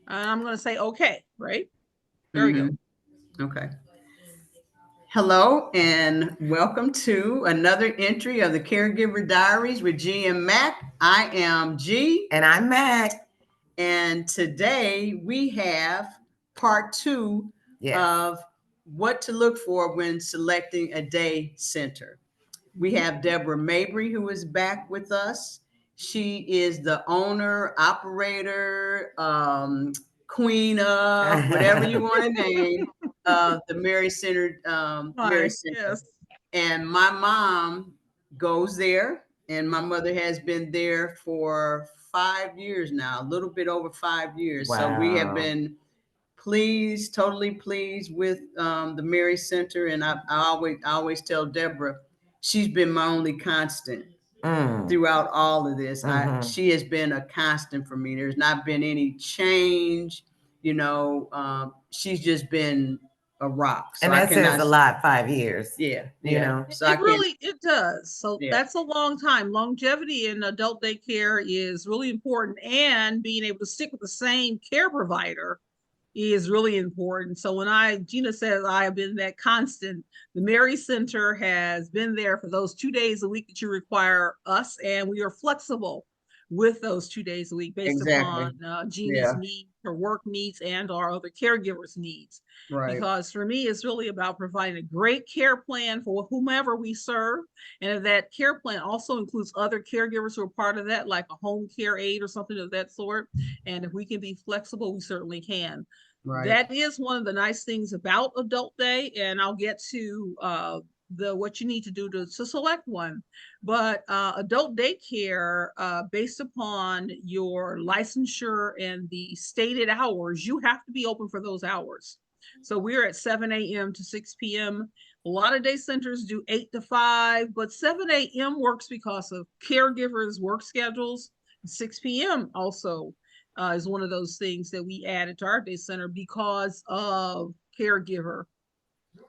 I'm going to say, okay, right? There we go. Mm-hmm. Okay. Hello and welcome to another entry of the Caregiver Diaries with G and Mac. I am G, And I'm Mac. and today we have part two Yes. of what to look for when selecting a day center. We have Deborah Mabrie, who is back with us. She is the owner, operator, queen of whatever you want to name of the Mary Center. Mary Hi, Center, yes. and my mom goes there, and my mother has been there for 5 years now, a little bit over 5 years. So we have Wow. been pleased, totally pleased with the Mary Center. And I always tell Deborah, she's been my only constant Mm. throughout all of this. Mm-hmm. She has been a constant for me. There's not been any change. She's just been a rock. So And I that says cannot. a lot, 5 years, Yeah, you yeah. know. So I It can. really it does. So Yeah, that's a long time. Longevity in adult daycare is really important, and being able to stick with the same care provider is really important. So when Gina says I have been that constant, the Mary Center has been there for those 2 days a week that you require us, and we are flexible with those 2 days a week based exactly. upon Gina's Yeah, needs, her work needs, and our other caregivers' needs. right, Because for me, it's really about providing a great care plan for whomever we serve. And if that care plan also includes other caregivers who are part of that, like a home care aide or something of that sort. And if we can be flexible, we certainly can. right. That is one of the nice things about Adult Day, and I'll get to the what you need to do to select one. But adult daycare, based upon your licensure and the stated hours, you have to be open for those hours. So we're at 7 a.m. to 6 p.m. A lot of day centers do 8 to 5, but 7 a.m. works because of caregivers' work schedules. 6 p.m. also is one of those things that we added to our day center because of caregiver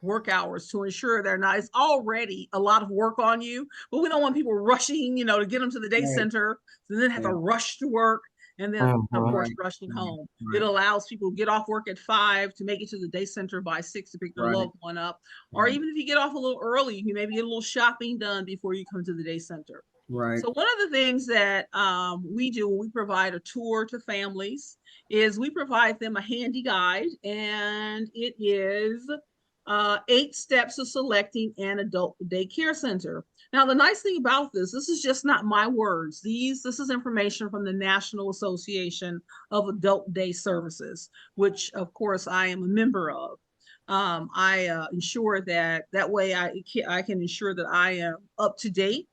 work hours to ensure they're not, it's already a lot of work on you, but we don't want people rushing, to get them to the day Right. center, and then have to Yeah. rush to work. And then, of Mm-hmm. course, Right. rushing Right. home. It Right. allows people to get off work at 5 to make it to the day center by 6 to pick their Right. loved one up. Or Right. even if you get off a little early, you maybe get a little shopping done before you come to the day center. Right. So one of the things that we do when we provide a tour to families is we provide them a handy guide, and it is 8 steps of selecting an adult daycare center. Now, the nice thing about this is just not my words. This is information from the National Association of Adult Day Services, which of course I am a member of. I ensure that way I can ensure that I am up to date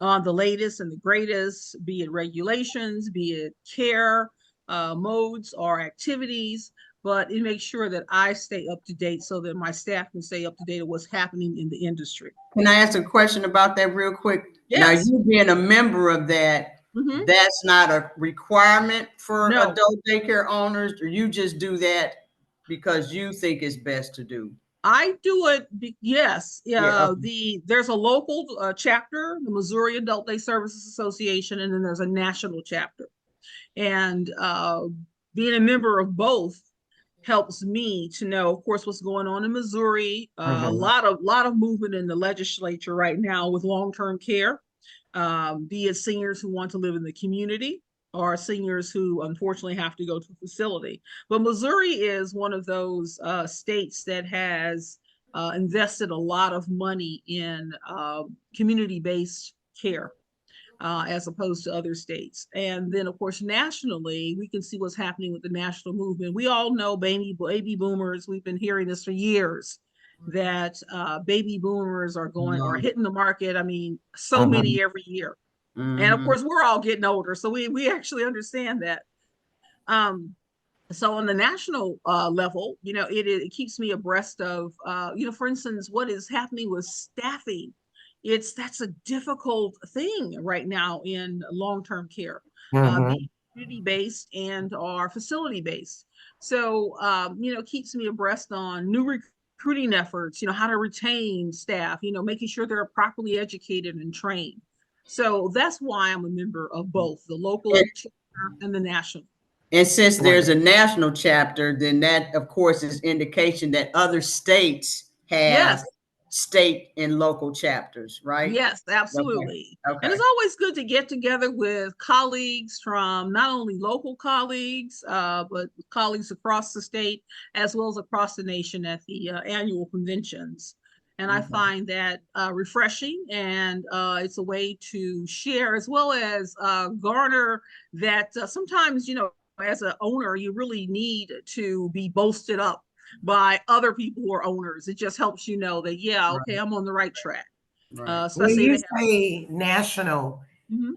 on the latest and the greatest, be it regulations, be it care modes or activities, but it makes sure that I stay up to date so that my staff can stay up to date of what's happening in the industry. Can I ask a question about that real quick? Now, Yes. you being a member of that, Mm-hmm. that's not a requirement for No, adult daycare owners, or you just do that because you think it's best to do? I do it. Yes, Yeah. Okay. there's a local chapter, the Missouri Adult Day Services Association, and then there's a national chapter. And being a member of both helps me to know, of course, what's going on in Missouri. A Mm-hmm. lot of movement in the legislature right now with long-term care, be it seniors who want to live in the community or seniors who unfortunately have to go to a facility. But Missouri is one of those states that has invested a lot of money in community-based care as opposed to other states. And then, of course, nationally, we can see what's happening with the national movement. We all know baby boomers. We've been hearing this for years that baby boomers are No. hitting the market. I mean, so Mm-hmm. many every year. And of Mm-hmm. course, we're all getting older, so we actually understand that. Um, so on the national level, it keeps me abreast of, for instance, what is happening with staffing. That's a difficult thing right now in long-term care, Mm-hmm. be community based and or facility based. So keeps me abreast on new recruiting efforts. How to retain staff. Making sure they're properly educated and trained. So that's why I'm a member of both the And, local chapter and the national. And since there's a national chapter, then that, of course, is indication that other states have Yes. state and local chapters, right? Yes, Okay. absolutely. And Okay. it's always good to get together with colleagues from not only local colleagues, but colleagues across the state as well as across the nation at the annual conventions. And I Okay. find that refreshing, and it's a way to share as well as garner that sometimes, as an owner, you really need to be boasted up by other people who are owners. It just helps you know that, yeah, okay, Right. I'm on the right track. Right. When Especially if you they have. say national, Mhm.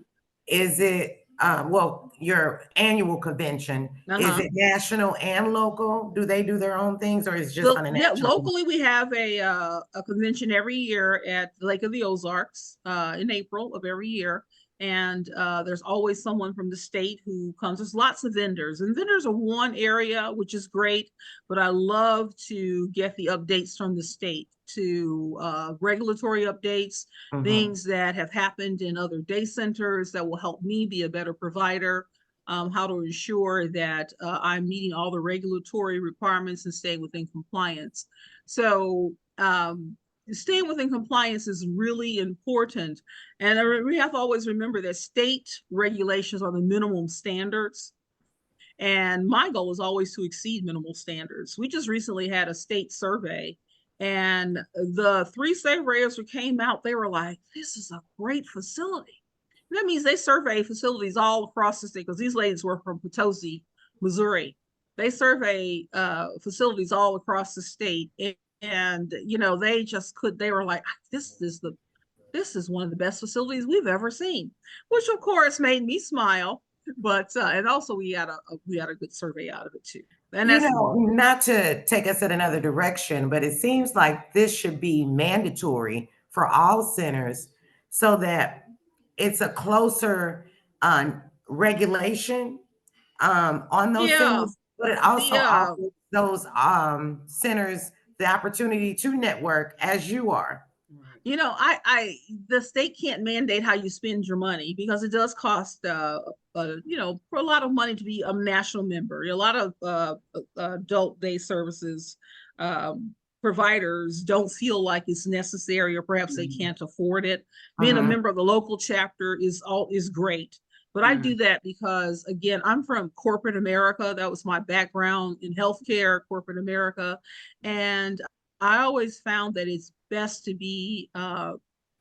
is it, well, your annual convention, is Uh-huh. it national and local? Do they do their own things, or is it just on a Yeah, national? locally we have a convention every year at the Lake of the Ozarks in April of every year, and there's always someone from the state who comes. There's lots of vendors, and vendors are one area which is great, but I love to get the updates from the state to regulatory updates, Mhm. things that have happened in other day centers that will help me be a better provider. How to ensure that I'm meeting all the regulatory requirements and staying within compliance. So staying within compliance is really important. And we have to always remember that state regulations are the minimum standards. And my goal is always to exceed minimal standards. We just recently had a state survey, and the three surveyors who came out, they were like, this is a great facility. That means they survey facilities all across the state because these ladies were from Potosi, Missouri. They survey facilities all across the state, and they just could. They were like, this is one of the best facilities we've ever seen, which of course made me smile. But and also we had a good survey out of it too, and You that's know, not to take us in another direction, but it seems like this should be mandatory for all centers so that it's a closer regulation on those yeah. centers, but it also The offers those centers the opportunity to network as you are. Right. I the state can't mandate how you spend your money because it does cost for a lot of money to be a national member. A lot of adult day services providers don't feel like it's necessary, or perhaps they Mhm. can't afford it. Being a Mhm. member of the local chapter is great. But I Mhm. do that because, again, I'm from corporate America. That was my background in healthcare, corporate America. And I always found that it's best to be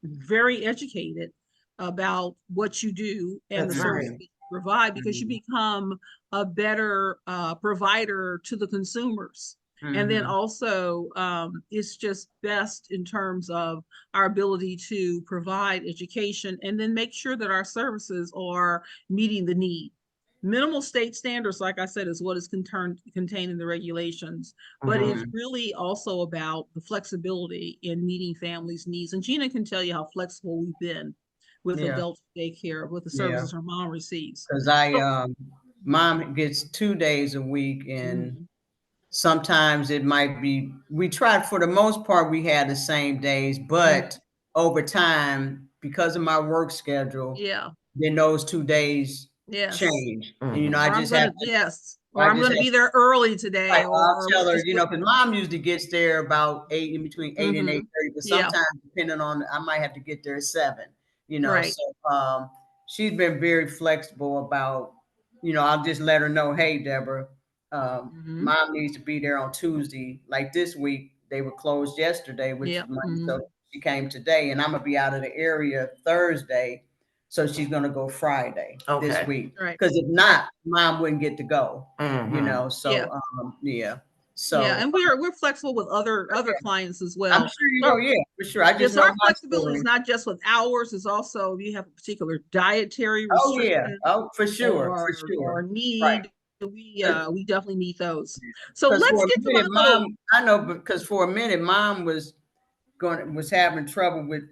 very educated about what you do and the That's Mhm. services right. you provide, because you Mhm. become a better provider to the consumers. And then Mhm. also, it's just best in terms of our ability to provide education and then make sure that our services are meeting the need. Minimal state standards, like I said, is what is contained in the regulations, but it's Mhm. Mhm. really also about the flexibility in meeting families' needs. And Gina can tell you how flexible we've been with Yeah. adult daycare, with the Yeah. services her mom receives. Because So, mom gets 2 days a week, and mhm, sometimes it might be, we tried, for the most part, we had the same days, but mhm, over time, because of my work schedule, yeah, then those 2 days yes. change. And, Mhm. Or I'm gonna, yes, or I I'm just gonna have be there early Right, today, well, I'll or tell let's her, just put, because mom usually gets there about 8, in between 8 and mm-hmm, 8:30, but yeah, sometimes, depending on, I might have to get there at 7. right. So, she's been very flexible about, I'll just let her know, hey, Deborah, Mm-hmm, mom needs to be there on Tuesday. Like this week, they were closed yesterday, which yeah, is Monday, mm-hmm, so she came today, and I'm gonna be out of the area Thursday, so she's gonna go Friday this Okay. week. right, Because if right, not, mom wouldn't get to go, Mhm. so, yeah. yeah. Yeah, So, and we're flexible with other yeah, clients as I'm well. sure you So will. Yeah, for sure. I just yes, know our my flexibility is story. not just with hours, it's also if you have a particular dietary Oh yeah. restriction Oh, for sure. For or sure. Right. need, we definitely meet those. So Because let's for a get to my minute, little. mom, I know, because for a minute, mom was having trouble with,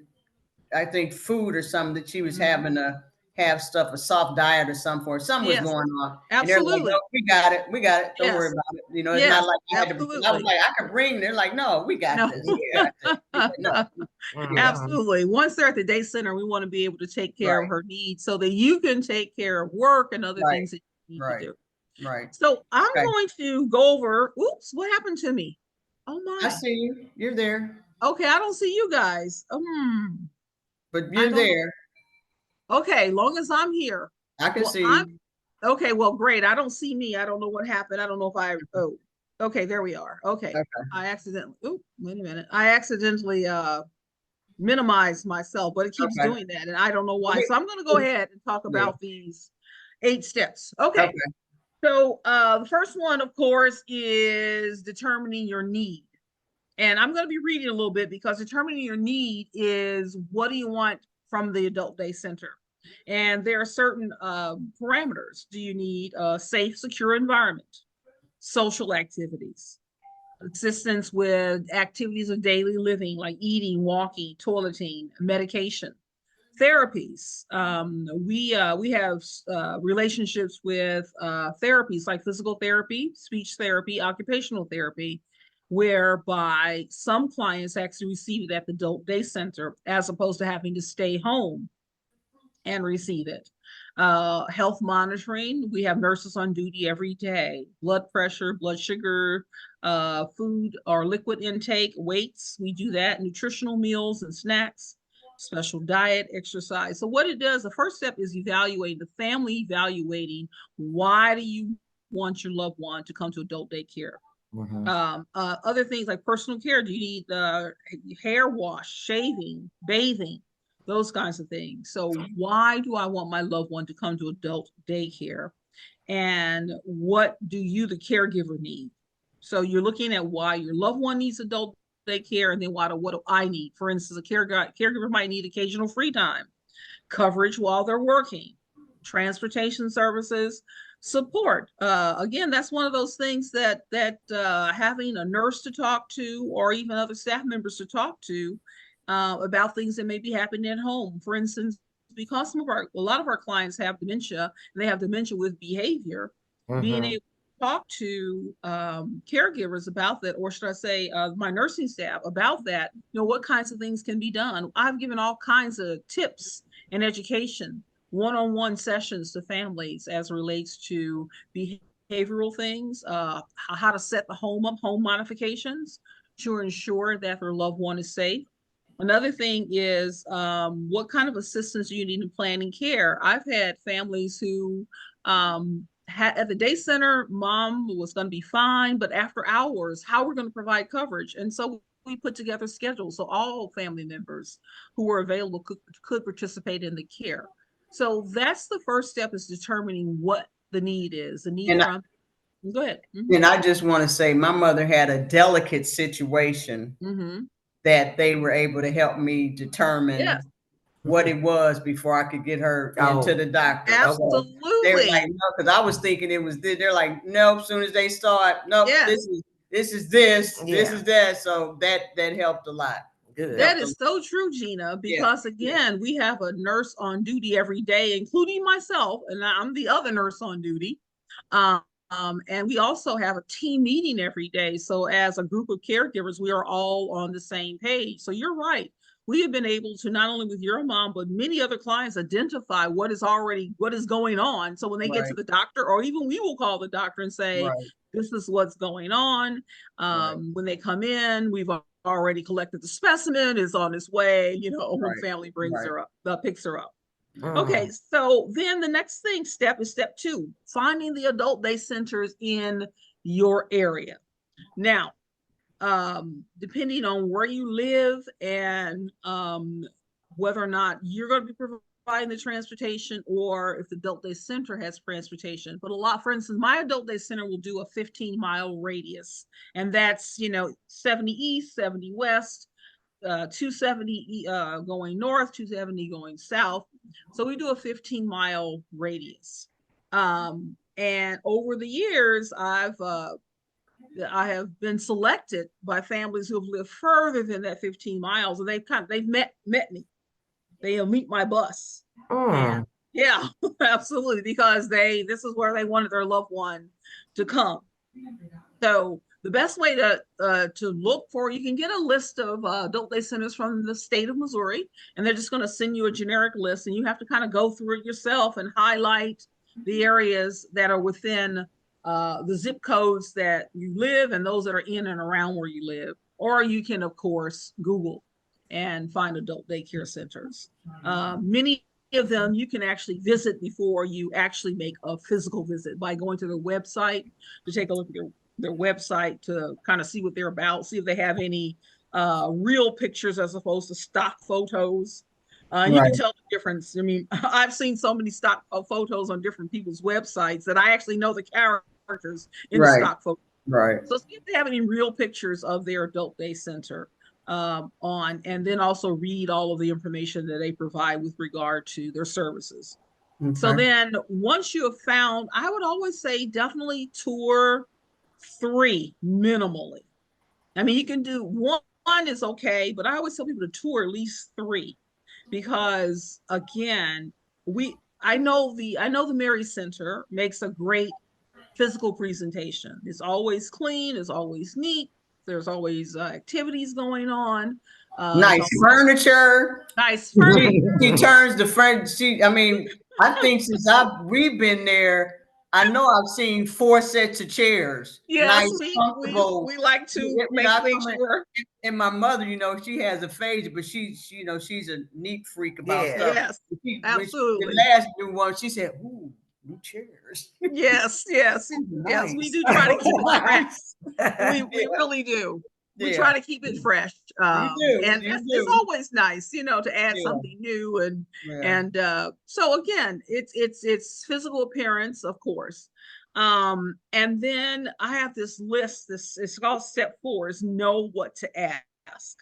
I think, food or something, that she was Mhm. having to have stuff, a soft diet or something, for something was Yes, going on. And they're like, no, absolutely. we got it. We got it. Don't worry Yes, about it. It's not yes, like I had to, I was absolutely. like, I could bring, they're like, no, we got No. this. Yeah. I said, he's like, no. Yeah. Mhm. Absolutely. Once they're at the day center, we want to be able to take care of Right. her needs so that you can take care of work and other Right. things that you need to Right. do. Right. So I'm Okay. going to go over, oops, what happened to me? Oh I my. see you. You're there, Okay, I don't see you guys. but I you're don't know. there. Okay, long as I'm here. I can Well, see I'm you. okay. Well, great. I don't see me. I don't know what happened. I don't know if okay, there we are. Okay. Okay. Wait a minute. I accidentally minimized myself, but it keeps Okay. doing that. And I don't know why. Okay. So I'm going to go ahead and talk Yeah. about these 8 steps. Okay. Okay. So the first one, of course, is determining your need. And I'm going to be reading a little bit because determining your need is what do you want from the adult day center? And there are certain parameters. Do you need a safe, secure environment, social activities, assistance with activities of daily living like eating, walking, toileting, medication, therapies. We have relationships with therapies like physical therapy, speech therapy, occupational therapy, whereby some clients actually receive it at the adult day center as opposed to having to stay home and receive it. Health monitoring, we have nurses on duty every day. Blood pressure, blood sugar, food or liquid intake, weights, we do that. Nutritional meals and snacks, special diet, exercise. So what it does, the first step is evaluating, the family evaluating, why do you want your loved one to come to adult daycare? Mhm. Other things like personal care. Do you need hair wash, shaving, bathing, those kinds of things? So why do I want my loved one to come to adult daycare? And what do you, the caregiver, need? So you're looking at why your loved one needs adult daycare, and then what do I need? For instance, a caregiver might need occasional free time, coverage while they're working, transportation services, support. Again, that's one of those things that having a nurse to talk to or even other staff members to talk to about things that may be happening at home. For instance, because a lot of our clients have dementia, and they have dementia with behavior, being able Mhm. to talk to caregivers about that, or should I say, my nursing staff about that, what kinds of things can be done. I've given all kinds of tips and education, one-on-one sessions to families as it relates to behavioral things, how to set the home up, home modifications to ensure that their loved one is safe. Another thing is what kind of assistance do you need in planning care? I've had families who had at the day center, mom was going to be fine, but after hours, how we're going to provide coverage. And so we put together schedules so all family members who were available could participate in the care. So that's the first step, is determining what the need is. The need And from, go ahead. and I just want to say, my mother had a delicate situation Mm-hmm. that they were able to help me determine Yes, what it was before I could get her into Oh, the doctor. okay. So they were like, absolutely. no, because I was thinking it was this. They're like, nope. As soon as they start, nope. Yes. This Yeah. is that. So that helped a lot. Good. That Helped a is lot. so true, Gina, Yeah, because yeah. again, we have a nurse on duty every day, including myself, and I'm the other nurse on duty. And we also have a team meeting every day. So, as a group of caregivers, we are all on the same page. So, you're right. We have been able to, not only with your mom, but many other clients, identify what is going on. So, when they get to Right, the doctor, or even we will call the doctor and say, right, this is what's going on. right, When they come in, we've already collected the specimen, is on its way, when right, family brings right. her up, picks her up. Okay, Mm. so then the next step is step 2, finding the adult day centers in your area. Now, depending on where you live and whether or not you're going to be providing the transportation, or if the adult day center has transportation. But for instance, my adult day center will do a 15-mile radius, and that's 70 east, 70 west, 270 going north, 270 going south. So we do a 15-mile radius. And over the years, I have been selected by families who have lived further than that 15 miles, and they've met me. They'll meet my bus, and Mm. yeah, absolutely, because this is where they wanted their loved one to come. So the best way to look for, you can get a list of adult day centers from the state of Missouri, and they're just going to send you a generic list, and you have to kind of go through it yourself and highlight the areas that are within the zip codes that you live and those that are in and around where you live. Or you can, of course, Google and find adult daycare centers. Many of them you can actually visit before you actually make a physical visit by going to their website to take a look at their website to kind of see what they're about, see if they have any real pictures as opposed to stock photos. You Right. can tell the difference. I mean, I've seen so many stock photos on different people's websites that I actually know the characters in the Right. stock photo. Right. So see if they have any real pictures of their adult day center on, and then also read all of the information that they provide with regard to their services. So Okay. then once you have found, I would always say definitely tour 3 minimally. I mean, you can do one is okay, but I always tell people to tour at least 3 because again, I know the Mary Center makes a great physical presentation. It's always clean, it's always neat, there's always activities going on. It's Nice always furniture. nice furniture. She turns the front. I mean, I think since we've been there, I know I've seen 4 sets of chairs. Yes, Nice, we comfortable. like to make I make come in, sure. and my mother, she has a phase, but she's a neat freak about Yeah. stuff. Yes, When the absolutely. last new one, she said, "Ooh, new chairs." Yes, yes, yes. We Nice. do try to keep it fresh. We Yeah, really do. We yeah. try to keep it fresh, You do. and You it's do. always nice, to add Yeah. something new Yeah. and so again, it's physical appearance, of course, and then I have this list. This it's called step 4 is know what to ask,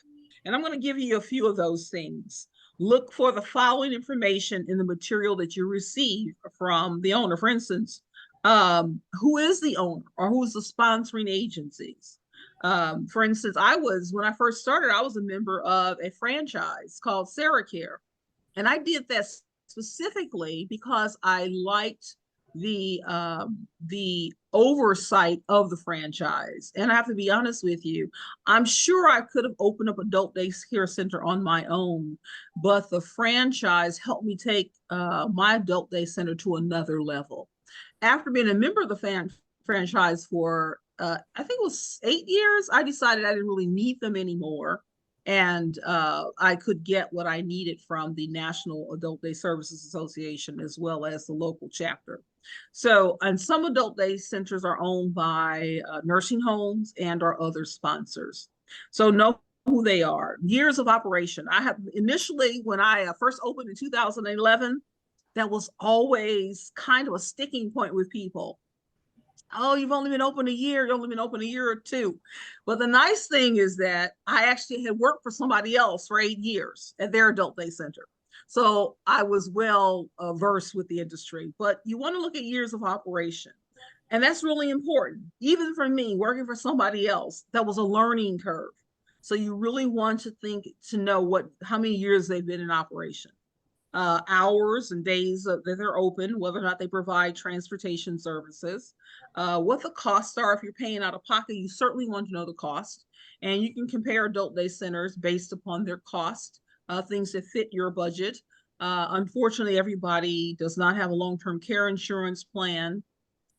and I'm going to give you a few of those things. Look for the following information in the material that you receive from the owner. For instance, who is the owner or who's the sponsoring agencies? For instance, when I first started, I was a member of a franchise called Sarah Care. And I did that specifically because I liked the oversight of the franchise. And I have to be honest with you, I'm sure I could have opened up adult day care center on my own, but the franchise helped me take my adult day center to another level. After being a member of the franchise for I think it was 8 years, I decided I didn't really need them anymore, and I could get what I needed from the National Adult Day Services Association as well as the local chapter. So, and some adult day centers are owned by nursing homes and or other sponsors. So know who they are. Years of operation. I have initially, when I first opened in 2011, that was always kind of a sticking point with people. Oh, you've only been open a year, you've only been open a year or two. But the nice thing is that I actually had worked for somebody else for 8 years at their adult day center. So I was well versed with the industry. But you want to look at years of operation. And that's really important. Even for me, working for somebody else, that was a learning curve. So you really want to know how many years they've been in operation, hours and days that they're open, whether or not they provide transportation services, what the costs are. If you're paying out of pocket, you certainly want to know the cost. And you can compare adult day centers based upon their cost, things that fit your budget. Unfortunately, everybody does not have a long-term care insurance plan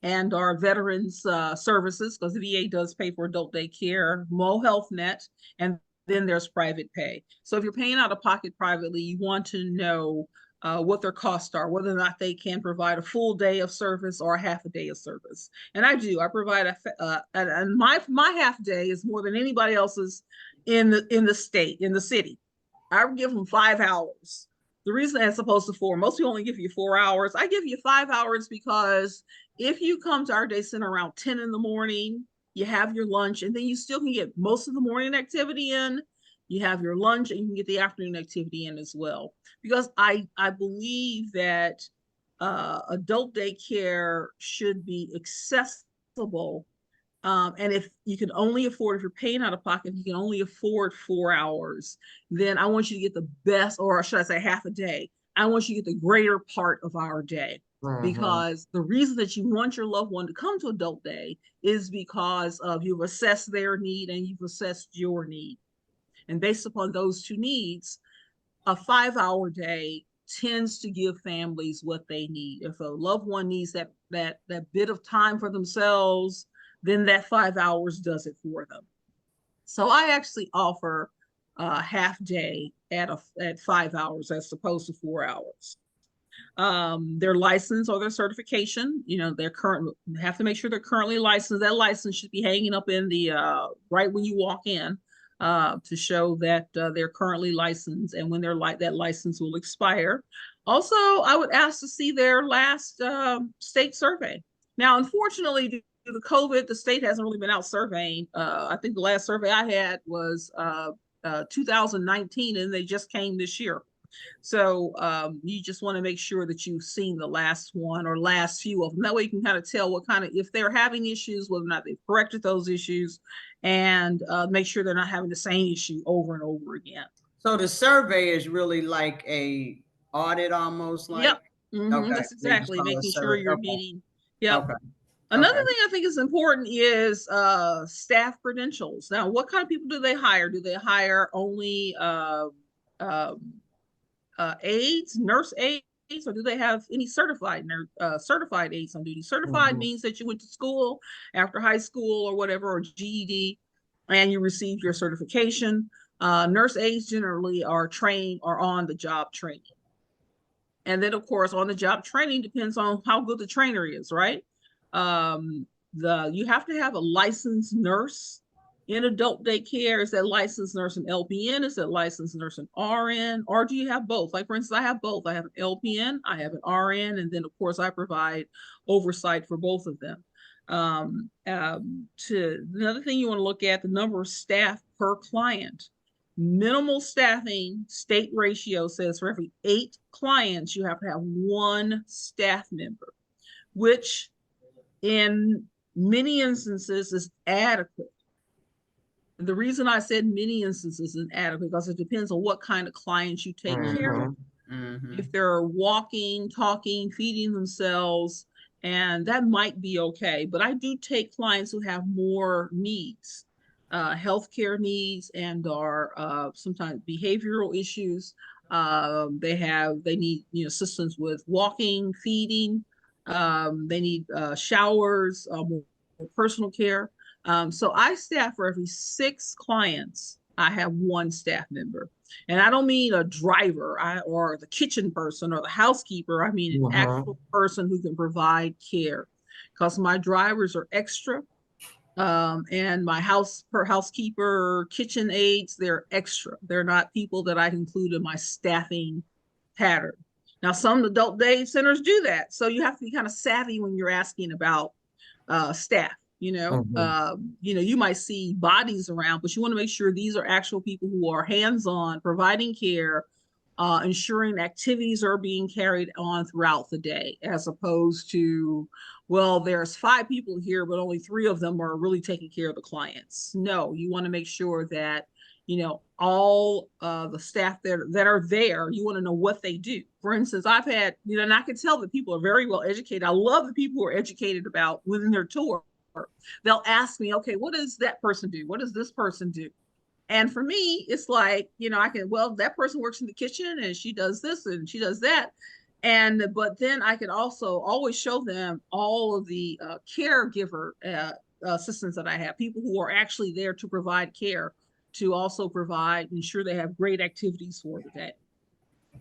and our veterans services, because the VA does pay for adult day care, Mo Health Net, and then there's private pay. So if you're paying out of pocket privately, you want to know what their costs are, whether or not they can provide a full day of service or a half a day of service. And I do. I provide and my half day is more than anybody else's in the state, in the city. I give them 5 hours. The reason as opposed to 4, most people only give you 4 hours. I give you 5 hours because if you come to our day center around 10 in the morning, you have your lunch, and then you still can get most of the morning activity in. You have your lunch, and you can get the afternoon activity in as well. Because I believe that adult daycare should be accessible. And if you can only afford, if you're paying out of pocket, you can only afford 4 hours, then I want you to get the best, or should I say half a day. I want you to get the greater part of our day. Because the reason that you want your loved one to come to adult day is because of you've assessed their need and you've assessed your need. And based upon those two needs, a 5-hour day tends to give families what they need. If a loved one needs that bit of time for themselves, then that 5 hours does it for them. So I actually offer a half day at 5 hours as opposed to 4 hours. Their license or their certification, they're current, have to make sure they're currently licensed. That license should be hanging up in the right when you walk in, to show that they're currently licensed, and when that license will expire. Also, I would ask to see their last state survey. Now, unfortunately, due to COVID, the state hasn't really been out surveying. I think the last survey I had was 2019, and they just came this year. So you just want to make sure that you've seen the last one or last few of them. That way you can kind of tell what kind of, if they're having issues, whether or not they've corrected those issues, and make sure they're not having the same issue over and over again. So the survey is really like a audit almost like? Yep. Okay. That's exactly making sure you're Okay. meeting. Yep. Okay. Another Okay. thing I think is important is staff credentials. Now, what kind of people do they hire? Do they hire only aides, nurse aides, or do they have any certified aides on duty? Certified means that you went to school after high school or whatever, or GED, and you received your certification. Nurse aides generally are trained or on the job training. And then, of course, on the job training depends on how good the trainer is, right? You have to have a licensed nurse in adult daycare. Is that licensed nurse an LPN? Is that licensed nurse an RN? Or do you have both? Like, for instance, I have both. I have an LPN, I have an RN, and then, of course, I provide oversight for both of them. Another thing you want to look at, the number of staff per client. Minimal staffing state ratio says for every 8 clients, you have to have 1 staff member, which in many instances is adequate. The reason I said many instances is adequate because it depends on what kind of clients you take care of. If they're walking, talking, feeding themselves, and that might be okay. But I do take clients who have more needs, healthcare needs, and are sometimes behavioral issues. They need assistance with walking, feeding. They need showers, more personal care. So I staff for every 6 clients, I have 1 staff member. And I don't mean a driver or the kitchen person or the housekeeper. I mean an actual person who can provide care, because my drivers are extra. And my housekeeper, kitchen aides, they're extra. They're not people that I include in my staffing pattern. Now, some adult day centers do that. So you have to be kind of savvy when you're asking about staff. You might see bodies around, but you want to make sure these are actual people who are hands-on, providing care, ensuring activities are being carried on throughout the day, as opposed to, well, there's 5 people here, but only 3 of them are really taking care of the clients. No, you want to make sure that, all the staff that are there, you want to know what they do. For instance, I've had, and I can tell that people are very well educated. I love the people who are educated about within their tour. They'll ask me, okay, what does that person do? What does this person do? And for me, it's like, that person works in the kitchen and she does this and she does that. But then I can also always show them all of the caregiver assistants that I have, people who are actually there to provide care, to also ensure they have great activities for the day.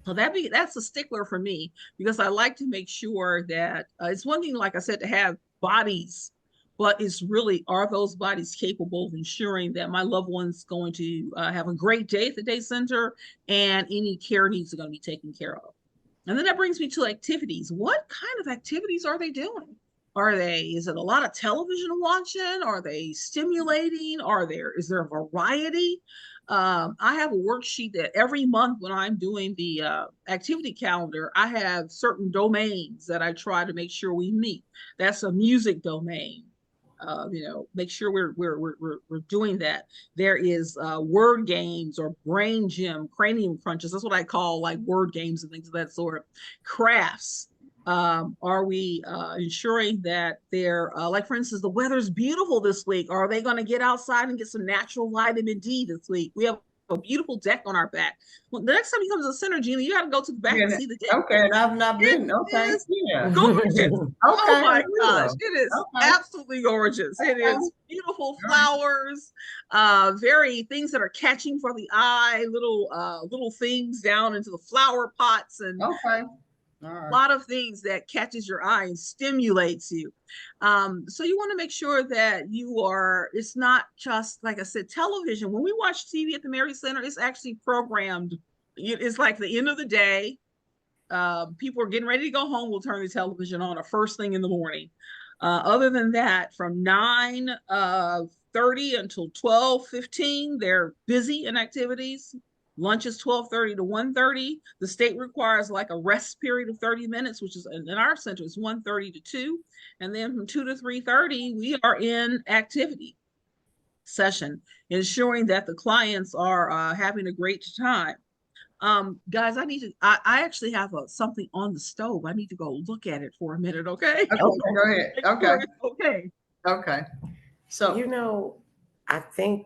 So that's a stickler for me, because I like to make sure that it's one thing, like I said, to have bodies, but it's really, are those bodies capable of ensuring that my loved one's going to have a great day at the day center, and any care needs are going to be taken care of. And then that brings me to activities. What kind of activities are they doing? Is it a lot of television watching? Are they stimulating? Is there a variety? I have a worksheet that every month when I'm doing the activity calendar, I have certain domains that I try to make sure we meet. That's a music domain. Make sure we're doing that. There is word games or brain gym, cranium crunches. That's what I call like word games and things of that sort. Crafts. Are we ensuring that they're like, for instance, the weather's beautiful this week? Are they going to get outside and get some natural vitamin D this week? We have a beautiful deck on our back. Well, the next time you come to the center, Gina, you got to go to the back and see the deck. Okay, and I've not It been. Okay, is yeah. gorgeous. Oh Okay, my I gosh, will. it is Okay. absolutely gorgeous. It Okay. is beautiful All right. flowers, very things that are catching for the eye, little things down into the flower pots, and Okay. All a right. lot of things that catches your eye and stimulates you. So you want to make sure that it's not just, like I said, television. When we watch TV at the Mary Center, it's actually programmed. It's like the end of the day. People are getting ready to go home. We'll turn the television on, or first thing in the morning. Other than that, from 9:30 until 12:15, they're busy in activities. Lunch is 12:30 to 1:30. The state requires like a rest period of 30 minutes, which is in our center is 1:30 to 2. And then from 2 to 3:30, we are in activity session, ensuring that the clients are having a great time. Guys, I actually have something on the stove. I need to go look at it for a minute. Okay. Okay, go ahead. Make Okay. sure it's okay. Okay. So You know, I think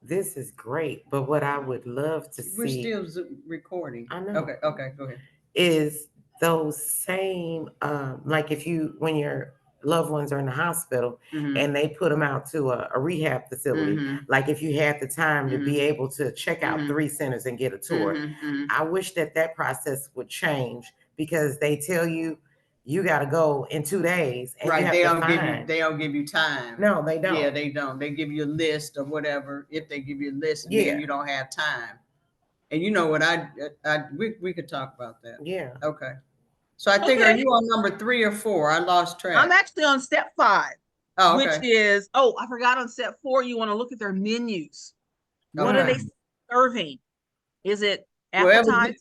this is great, but what I would love to we're see still recording. I know. Okay. Okay. Go ahead. is those same, like if when your loved ones are in the hospital Mhm. and they put them out to a rehab facility, Mhm. like if you had the time to be Mhm. able to check out Mhm. 3 centers and get a tour, Mhm. Mhm. I wish that process would change, because they tell you you got to go in 2 days and you Right. have They to don't give you. find. They don't give you time. No, they don't. Yeah, they don't. They give you a list or whatever. If they give you a list, Yeah. then you don't have time. And you know what? We could talk about that. Yeah. Okay. So I think, are Okay. you on number 3 or 4? I lost track. I'm actually on step 5, Oh, which okay. is, I forgot, on step 4, you want to look at their menus. What are Okay. they serving? Is it Well, appetizing?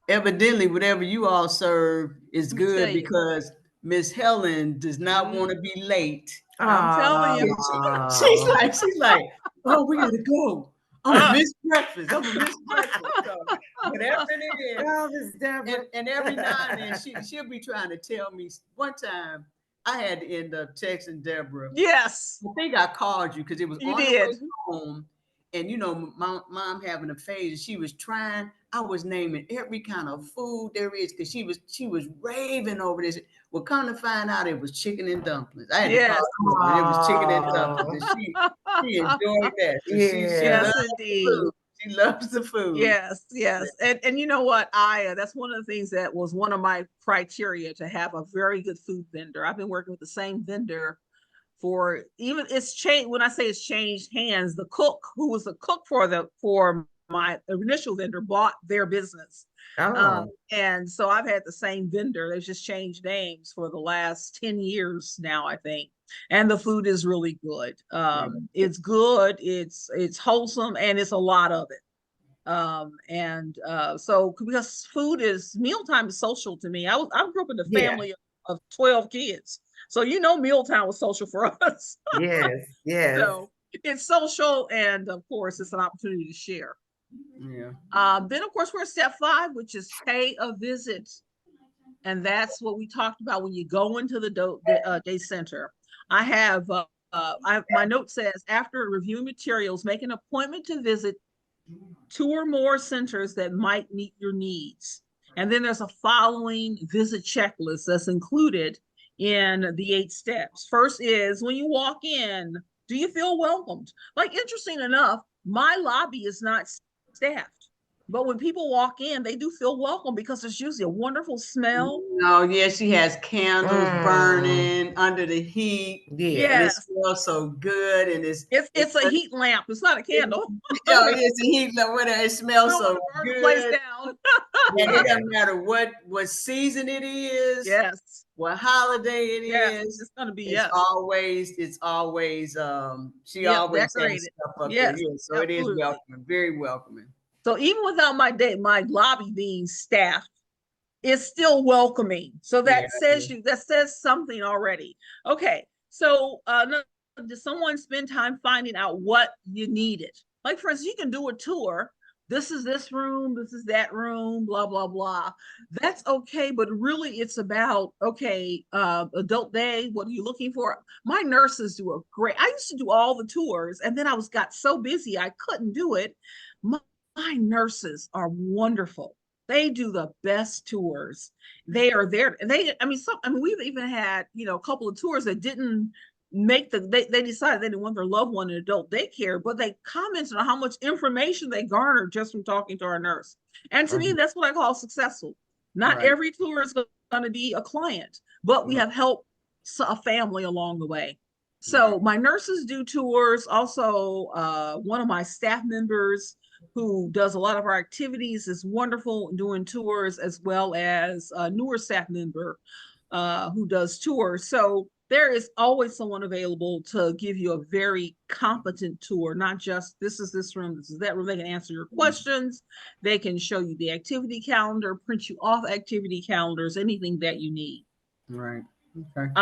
evidently, whatever you all serve is Let me tell good, you. because Miss Helen does not Mhm. want to be late. I'm telling you. She's like, oh, we gotta go. I'm gonna miss breakfast. I'm gonna miss breakfast. So whatever it is. Oh, Miss Deborah. And every now and then she'll be trying to tell me. One time I had to end up texting Deborah. Yes, I think I called you because it was you on the did. way home. And you know, mom having a phase, she was trying. I was naming every kind of food there is, because she was raving over this. Well, come to find out, it was chicken and dumplings. I had to call Yes. her, and it was chicken and dumplings, and she enjoyed that. So she Yeah. Yes, loves the indeed. food. She loves the food. Yes, yes. And you know what? That's one of the things that was one of my criteria, to have a very good food vendor. I've been working with the same vendor for, even it's changed. When I say it's changed hands, the cook who was the cook for my initial vendor bought their business. Oh. And so I've had the same vendor. They've just changed names for the last 10 years now, I think. And the food is really good. It's good, it's wholesome, and it's a lot of it. So because mealtime is social to me. I grew up in a Yeah. family of 12 kids. So mealtime was social for us. Yes. Yes. So it's social, and of course it's an opportunity to share. Yeah. Then of course we're at step 5, which is pay a visit. And that's what we talked about when you go into the day center. I have my note says, after reviewing materials, make an appointment to visit 2 or more centers that might meet your needs. And then there's a following visit checklist that's included in the 8 steps. First is, when you walk in, do you feel welcomed? Like, interesting enough, my lobby is not staffed, but when people walk in, they do feel welcome, because there's usually a wonderful smell. Oh, yeah, she has candles burning under the heat. Yeah. And it Yes, smells so good. And it's a heat lamp. It's not a candle. oh, yes, the heat, whatever. It smells I don't so want to burn the place good. down. And it doesn't matter what season it is, Yes, what holiday it yes, is. it's gonna be It's yes. always she Yep, always has decorated. stuff up there. Yes, Yeah, so it is absolutely. welcoming, very welcoming. So even without my lobby being staffed, it's still welcoming. So Yeah, that says something already. Okay, so did someone spend time finding out what you needed? Like, for instance, you can do a tour. This is this room, this is that room, blah blah blah. That's okay, but really it's about, okay, adult day. What are you looking for? My nurses do I used to do all the tours, and then got so busy I couldn't do it. My my nurses are wonderful. They do the best tours. They are there. We've even had, a couple of tours that didn't make they decided they didn't want their loved one in adult daycare, but they commented on how much information they garnered just from talking to our nurse. And to me, that's what I call successful. Not every tour is going to be a client, but we have helped a family along the way. So my nurses do tours. Also, one of my staff members who does a lot of our activities is wonderful doing tours, as well as a newer staff member who does tours. So there is always someone available to give you a very competent tour, not just this is this room, this is that room. They can answer your questions. They can show you the activity calendar, print you off activity calendars, anything that you need. Right. Okay.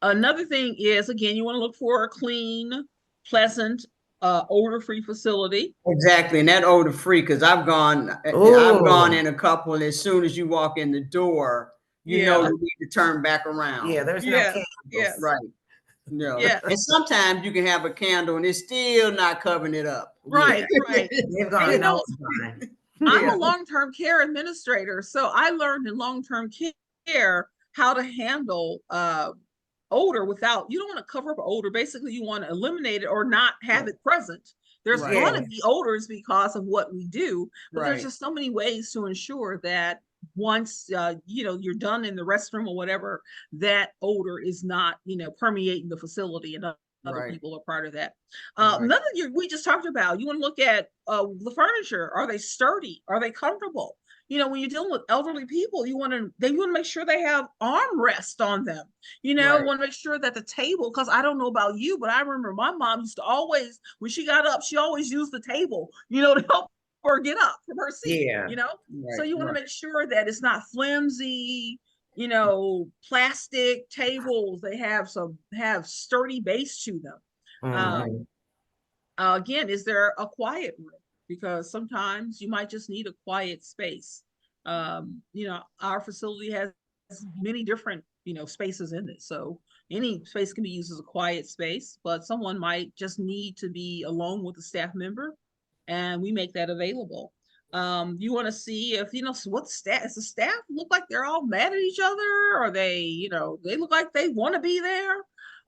Another thing is, again, you want to look for a clean, pleasant, odor-free facility. Exactly, and that odor-free, because I've gone in a couple, and as soon as you walk in the door, you know you need to turn back around. Yeah, there's no candles. Right. No. Yeah. And sometimes you can have a candle and it's still not covering it up. Right, right. They've gone I'm a long-term care administrator, so I learned in long-term care how to handle odor without, you don't want to cover up odor. Basically, you want to eliminate it or not have it present. There's going to be odors because of what we do, but there's just so many ways to ensure that once you're done in the restroom or whatever, that odor is not permeating the facility and other people are part of that. Another thing we just talked about, you want to look at the furniture. Are they sturdy? Are they comfortable? When you're dealing with elderly people, you want to make sure they have armrests on them. Want to make sure that the table, because I don't know about you, but I remember my mom used to always, when she got up, she always used the table, to help her get up from her seat. So you want to make sure that it's not flimsy, plastic tables. They have sturdy base to them. Again, is there a quiet room? Because sometimes you might just need a quiet space. Our facility has many different, spaces in it. So any space can be used as a quiet space, but someone might just need to be alone with a staff member, and we make that available. You want to see if, what staff, does the staff look like they're all mad at each other? Or they, they look like they want to be there?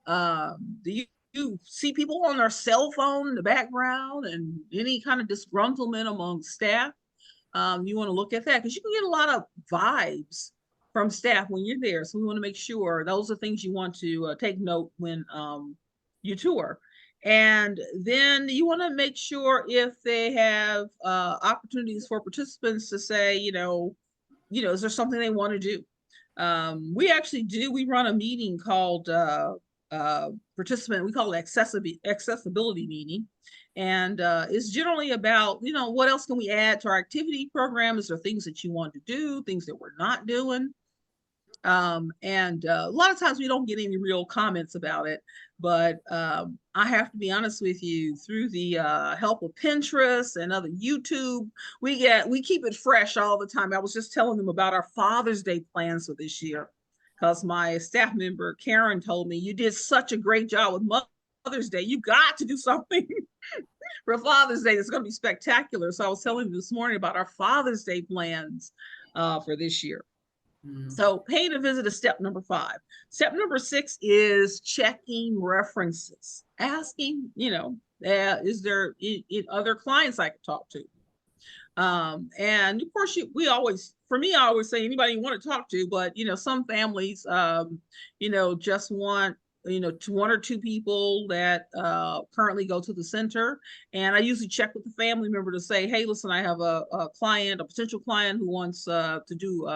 Do you see people on their cell phone in the background and any kind of disgruntlement among staff? You want to look at that because you can get a lot of vibes from staff when you're there. So we want to make sure those are things you want to take note when you tour. And then you want to make sure if they have opportunities for participants to say, is there something they want to do? We run a meeting called participant, we call it accessibility meeting. And it's generally about, what else can we add to our activity program? Is there things that you want to do, things that we're not doing? And a lot of times we don't get any real comments about it, but I have to be honest with you, through the help of Pinterest and other YouTube, we keep it fresh all the time. I was just telling them about our Father's Day plans for this year, because my staff member Karen told me, you did such a great job with Mother's Day, you got to do something for Father's Day that's going to be spectacular. So I was telling them this morning about our Father's Day plans for this year. So paying a visit is step number 5. Step number 6 is checking references, asking, is there other clients I could talk to? And of course, I always say anybody you want to talk to, but some families, just want, 1 or 2 people that currently go to the center. And I usually check with the family member to say, hey, listen, I have a potential client who wants to do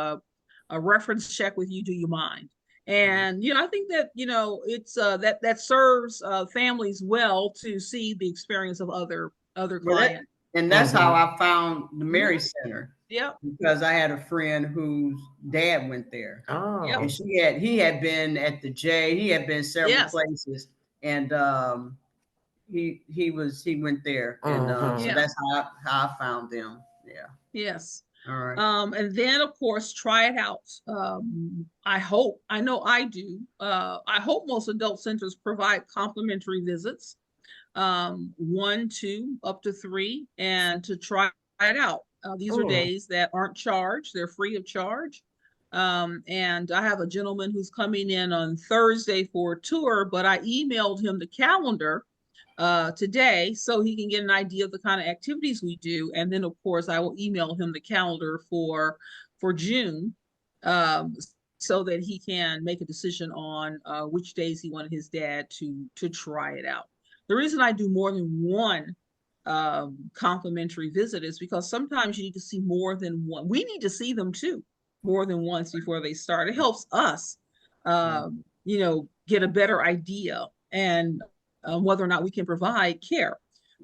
a reference check with you. Do you mind? And, I think that, it's that serves families well to see the experience of other clients. And that's how I found the Mary Center. Yeah. Because I had a friend whose dad went there. Oh. And he had been at the J. He had been several places, and he went there, and so that's how I found them. Yeah. Yes. All right. And then of course, try it out. I hope most adult centers provide complimentary visits, 1, 2, up to 3, and to try it out. These are Oh, days that aren't charged, they're free of charge. And I have a gentleman who's coming in on Thursday for a tour, but I emailed him the calendar today so he can get an idea of the kind of activities we do. And then, of course, I will email him the calendar for June, um, so that he can make a decision on which days he wanted his dad to try it out. The reason I do more than one complimentary visit is because sometimes you need to see more than one. We need to see them too, more than once before they start. It helps us, get a better idea and whether or not we can provide care.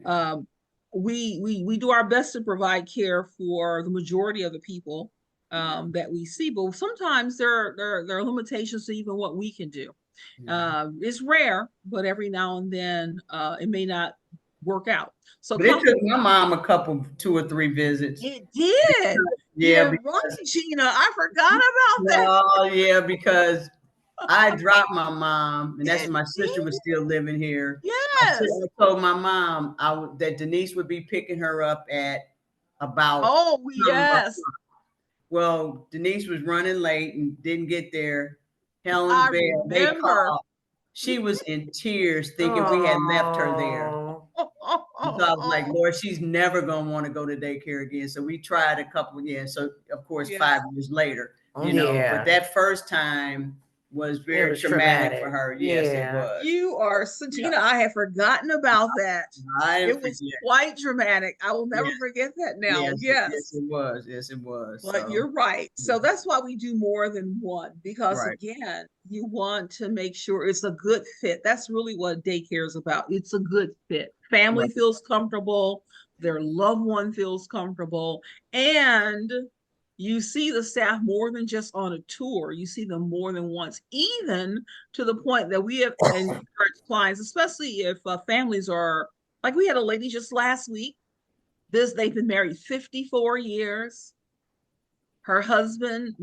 Um, we do our best to provide care for the majority of the people that we see, but sometimes there are limitations to even what we can do. It's rare, but every now and then it may not work out. So But it took my mom a couple, 2 or 3 visits. it did. Yeah, You're right, Gina. I forgot about that. oh yeah, because I dropped my mom, and that's It when my sister did. was still living here. Yes. I told my mom that Denise would be picking her up at about Oh, o'clock. yes. Well, Denise was running late and didn't get there. Helen's I bed, they remember. called. She was in tears thinking we had left her there. oh, And so I was like, Lord, she's never gonna want to go to daycare again. So we tried a couple, yeah. So of course, Yes. 5 years later, but yeah. that first time was It very was traumatic for traumatic. her. Yes, it Yeah. was. You are, Gina. I had forgotten about that. I It didn't was forget. quite dramatic. I will never Yes, forget that now. yes, Yes. it was. Yes, it was. But So you're right. So that's why we do more than one, because right, again, you want to make sure it's a good fit. That's really what daycare is about. It's a good fit. Family right, feels comfortable, their loved one feels comfortable, and you see the staff more than just on a tour. You see them more than once, even to the point that we have encouraged clients, especially if families are like, we had a lady just last week. They've been married 54 years. Her husband,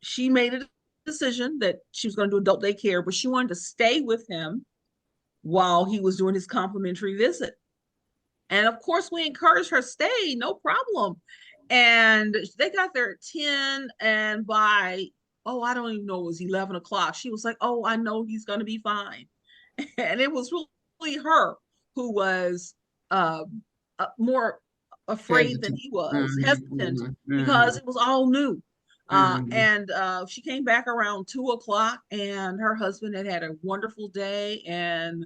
she made a decision that she was going to do adult daycare, but she wanted to stay with him while he was doing his complimentary visit. And of course, we encouraged her, stay, no problem. And they got there at 10, and by, oh, I don't even know, it was 11 o'clock. She was like, oh, I know he's going to be fine. And it was really her who was uh, more afraid than hesitant. he was, Mm-hmm, hesitant, mm-hmm, because it was all new. mm-hmm. And she came back around 2 o'clock, and her husband had a wonderful day, and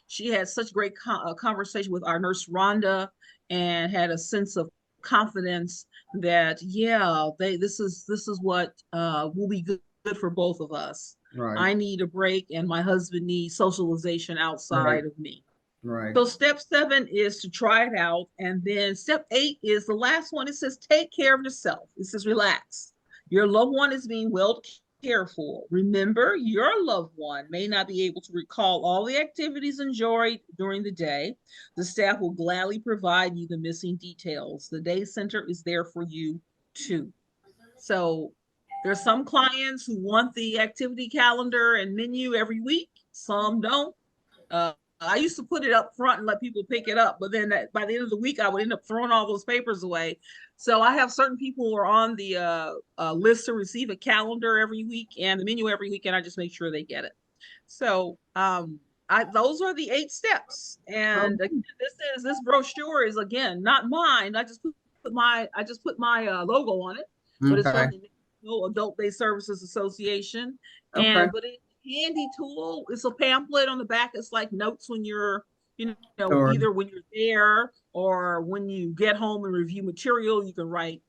she had such great conversation with our nurse Rhonda, and had a sense of confidence that, yeah, this is what will be good for both of us. Right, I need a break, and my husband needs socialization right, outside of me. right. So step 7 is to try it out. And then step 8 is the last one. It says, take care of yourself. It says, relax. Your loved one is being well cared for. Remember, your loved one may not be able to recall all the activities enjoyed during the day. The staff will gladly provide you the missing details. The day center is there for you too. So there's some clients who want the activity calendar and menu every week. Some don't. I used to put it up front and let people pick it up, but then by the end of the week, I would end up throwing all those papers away. So I have certain people who are on the list to receive a calendar every week and the menu every week, and I just make sure they get it. So those are the 8 steps. Oh, And again, this brochure is, again, not mine. I just put my logo on it, but it's okay, from the National Adult Day Services Association. okay, But it's a handy tool. It's a pamphlet on the back. It's like notes when you're, sure. either when you're there or when you get home and review material. You can write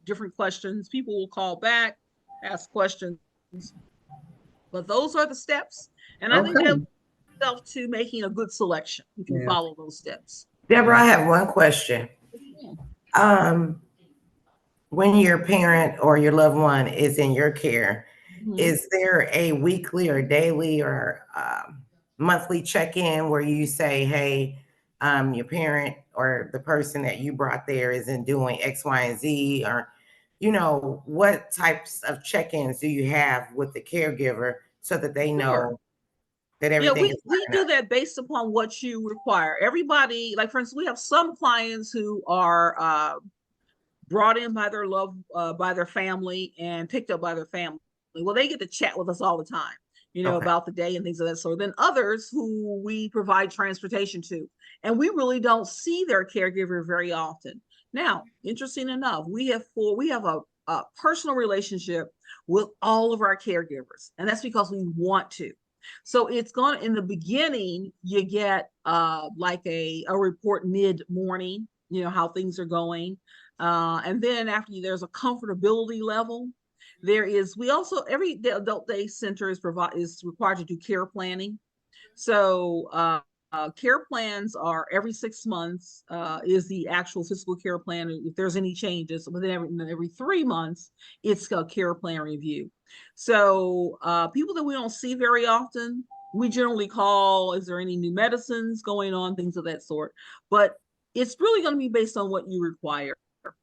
different questions. People will call back, ask questions. But those are the steps. And I think that Okay. self to making a good selection if you Yeah. follow those steps. Deborah, I have one question. Um, when your parent or your loved one is in your care, Mhm. is there a weekly or daily or monthly check-in where you say, hey, your parent or the person that you brought there isn't doing X, Y, and Z, or, what types of check-ins do you have with the caregiver so that they Sure. know that Yeah, everything is we lining do up? that based upon what you require. Everybody, like for instance, we have some clients who are brought in by their by their family and picked up by their family. Well, they get to chat with us all the time, Okay. about the day and things of that sort. Then others who we provide transportation to, and we really don't see their caregiver very often. Now, interesting enough, we have a personal relationship with all of our caregivers, and that's because we want to. So it's going in the beginning, you get like a report mid morning, how things are going. And then after there's a comfortability level, we also, every adult day center is required to do care planning. So care plans are every 6 months is the actual physical care plan. If there's any changes, within every 3 months, it's a care plan review. So people that we don't see very often, we generally call, is there any new medicines going on, things of that sort. But it's really going to be based on what you require,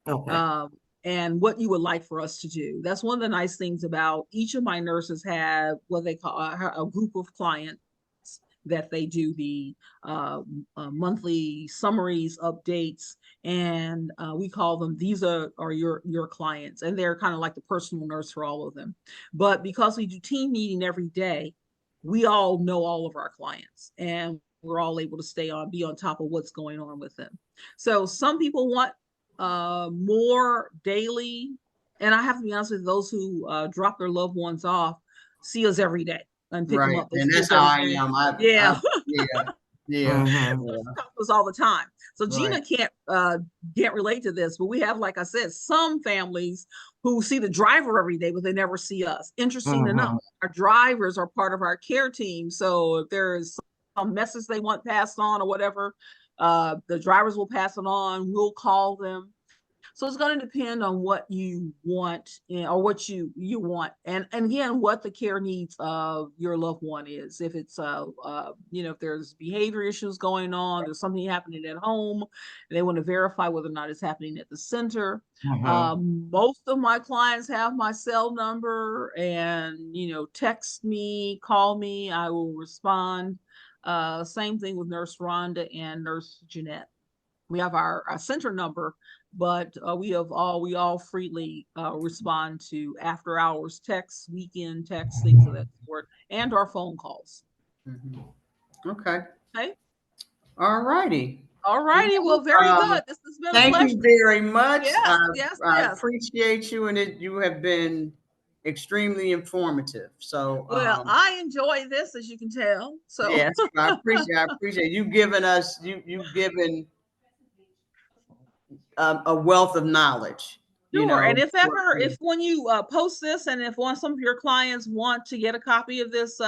Okay. um, and what you would like for us to do. That's one of the nice things about each of my nurses have what they call a group of clients that they do the monthly summaries, updates, and we call them, these are your clients, and they're kind of like the personal nurse for all of them. But because we do team meeting every day, we all know all of our clients, and we're all able to be on top of what's going on with them. So some people want more daily, and I have to be honest with you, those who drop their loved ones off see us every day and pick them Right. up. They And see that's us how every I day. am. Yeah. Yeah, yeah, Mm-hmm. yeah. Come to us all the time. So Right. Gina can't relate to this, but we have, like I said, some families who see the driver every day, but they never see us. Interesting enough, Mm-hmm. our drivers are part of our care team. So if there is some message they want passed on or whatever, the drivers will pass it on. We'll call them. So it's going to depend on what you want, or what you want, and again, what the care needs of your loved one is. If it's if there's behavior issues going on, there's something happening at home, they want to verify whether or not it's happening at the center. Mm-hmm. Most of my clients have my cell number, and text me, call me, I will respond. Same thing with Nurse Rhonda and Nurse Jeanette. We have our center number, but we all freely respond to after hours texts, weekend texts, things of that sort, and our phone calls. Mhm. Okay. Okay. All righty. All righty. Well, very Um, good. This has been a thank pleasure. you very much. Yes, yes, I yes. appreciate you, and you have been extremely informative. So, Well, I enjoy this, as you can tell. So yes, I appreciate you giving us you've given a wealth of knowledge. You sure. And know. if ever, if when you post this, and if some of your clients want to get a copy of this,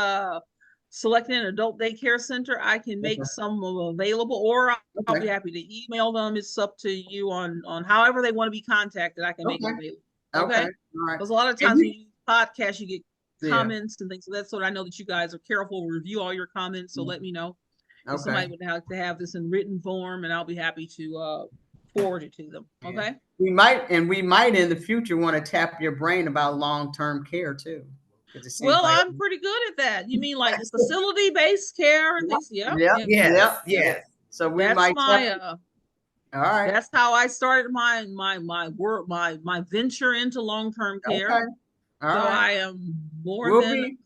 selecting an adult daycare center, I can Okay. make some available, or I'll be Okay. happy to email them. It's up to you on however they want to be contacted. I can make it Okay. available. Okay. Okay. All right. Because a lot of And times when you use podcasts, you get yeah. comments and things of that sort. I know that you guys are careful, review all your comments. So let me know if Okay. somebody would have to have this in written form, and I'll be happy to forward it to them. Yeah. Okay. We might in the future want to tap your brain about long-term care too. Because it seems Well, like I'm pretty good at that. You mean like facility-based care and things? Yep, yep, yep, yep, Yes, yep. yep. yes. So we That's might my tap. All right. that's how I started my work, my venture into long-term care. Okay. All So right. I am more We'll than be,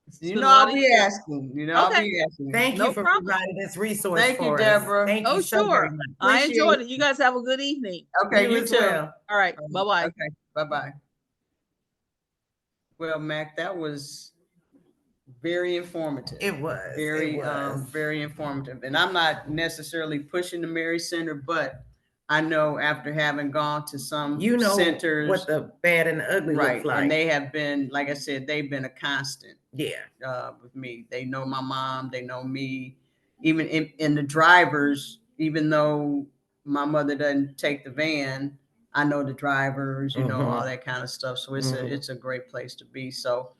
it's been a lot I'll of be years. asking. I'll Okay, be asking. Thank you no for problem. providing this resource Thank you, for us. Deborah. Thank you Oh, so very sure. much. I Appreciate enjoyed it. You guys have a good evening. it. Okay, You you as too. well. All right. Bye-bye. Okay. Bye-bye. Well, Mac, that was very informative. It was. Very, It was. very informative. And I'm not necessarily pushing the Mary Center, but I know after having gone to some You know centers, what the bad and the ugly right, looks like. and they have been, like I said, they've been a constant Yeah. with me. They know my mom, they know me, even in the drivers. Even though my mother doesn't take the van, I know the drivers, all that kind of stuff. So it's a great place to be. So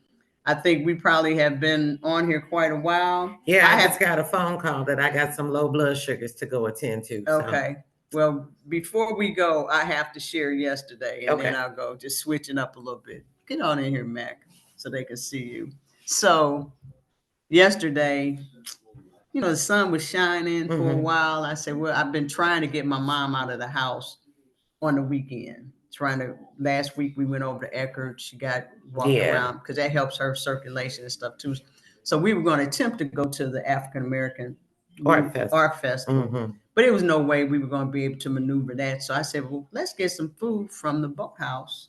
I think we probably have been on here quite a while. Yeah, I just got a phone call that I got some low blood sugars to go attend to. So. Okay. Well, before we go, I have to share yesterday, and then I'll go, just switching up a little bit. Get on in here, Mac, so they can see you. So yesterday, the sun was shining for a Mhm. while. I said, well, I've been trying to get my mom out of the house on the weekend. Last week we went over to Eckerd. She got walked Yeah. around because that helps her circulation and stuff too. So we were going to attempt to go to the African American art festival, Mhm. but it was no way we were going to be able to maneuver that. So I said, well, let's get some food from the boathouse.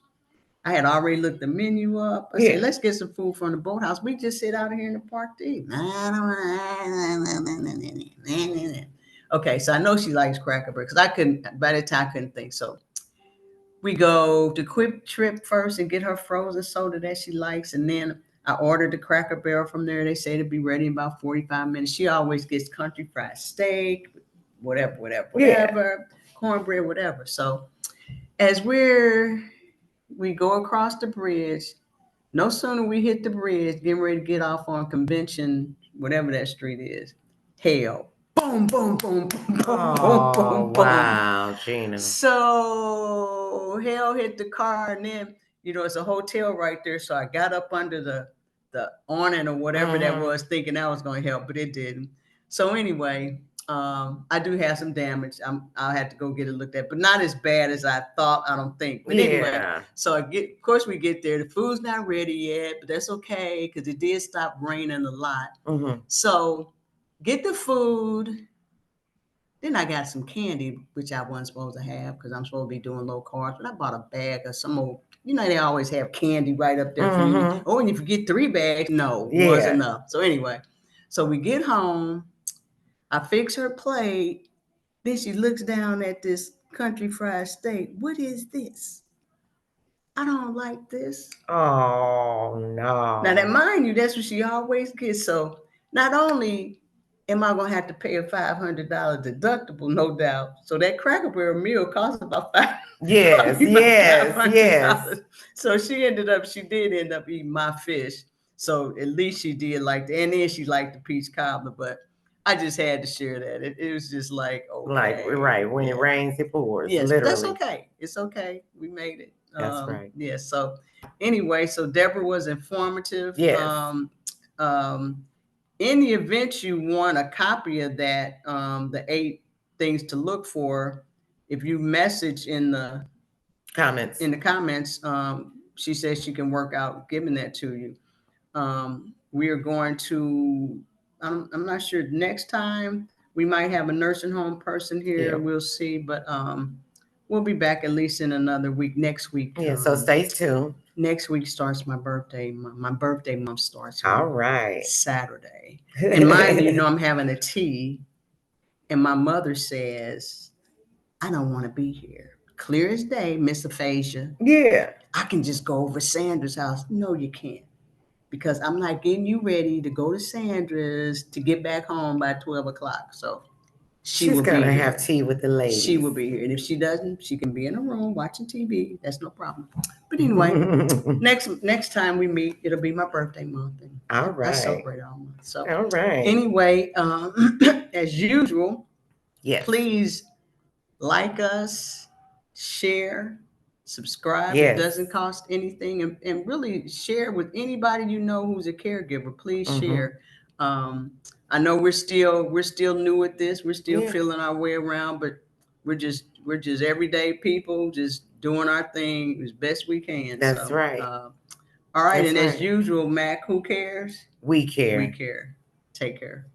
I had already looked the menu up. I said, let's get some food from the boathouse. We just sit out here in the park to eat. Okay, so I know she likes Cracker Barrel because by that time I couldn't think. So we go to Quick Trip first and get her frozen soda that she likes. And then I ordered the Cracker Barrel from there. They say it'll be ready in about 45 minutes. She always gets country fried steak, whatever, cornbread, whatever. So as we go across the bridge, no sooner we hit the bridge, getting ready to get off on Convention, whatever that street is, hell, boom, boom, boom, boom, boom, Oh, boom, boom, wow, Gina. So hell hit the car, and then it's a hotel right there. So I got up under the awning or whatever that was, thinking that was going to help, but it didn't. So anyway, I do have some damage. I'll have to go get it looked at, but not as bad as I thought. I don't think. But anyway, so of course, we get there. The food's not ready yet, but that's okay because it did stop raining a lot. Mhm. So get the food. Then I got some candy, which I wasn't supposed to have because I'm supposed to be doing low carbs. But I bought a bag of some old, they always have candy right up there for you. Oh, and if you get 3 bags, no, one's enough. So anyway, so we get home. I fix her plate. Then she looks down at this country fried steak. What is this? I don't like this. Oh, no. Now that, mind you, that's what she always gets. So not only am I gonna have to pay a $500 deductible, no doubt. So that Cracker Barrel meal costs about $500. So she did end up eating my fish. So at least she did like the, and then she liked the peach cobbler, but I just had to share that. It was just like, okay. Like, right, when it rains, it pours. Yes, literally. that's okay. It's okay. We made it. That's right. Yeah. So anyway, so Deborah was informative. Yes. In the event you want a copy of that, the 8 things to look for, if you message in the comments, she says she can work out giving that to you. We are going to, I'm not sure, next time we might have a nursing home person here. We'll see, but we'll be back at least in another week, next week. Yeah, so stay tuned. Next week starts my birthday. My birthday month starts all right Saturday. And mind you, I'm having a tea, and my mother says, I don't want to be here. Clear as day, Miss Aphasia. Yeah. I can just go over Sandra's house. No, you can't. Because I'm not getting you ready to go to Sandra's to get back home by 12 o'clock. So she's going to have tea with the ladies. She will be here. And if she doesn't, she can be in a room watching TV. That's no problem. But anyway, next time we meet, it'll be my birthday month. And all right. I celebrate all month. So all right. Anyway, as usual, please like us, share, subscribe. It doesn't cost anything. And really share with anybody you know who's a caregiver. Please share. I know we're still new at this. We're still feeling our way around, but we're just everyday people just doing our thing as best we can. That's right. All right. That's and as usual, Mac, who cares? We care. We care. Take care.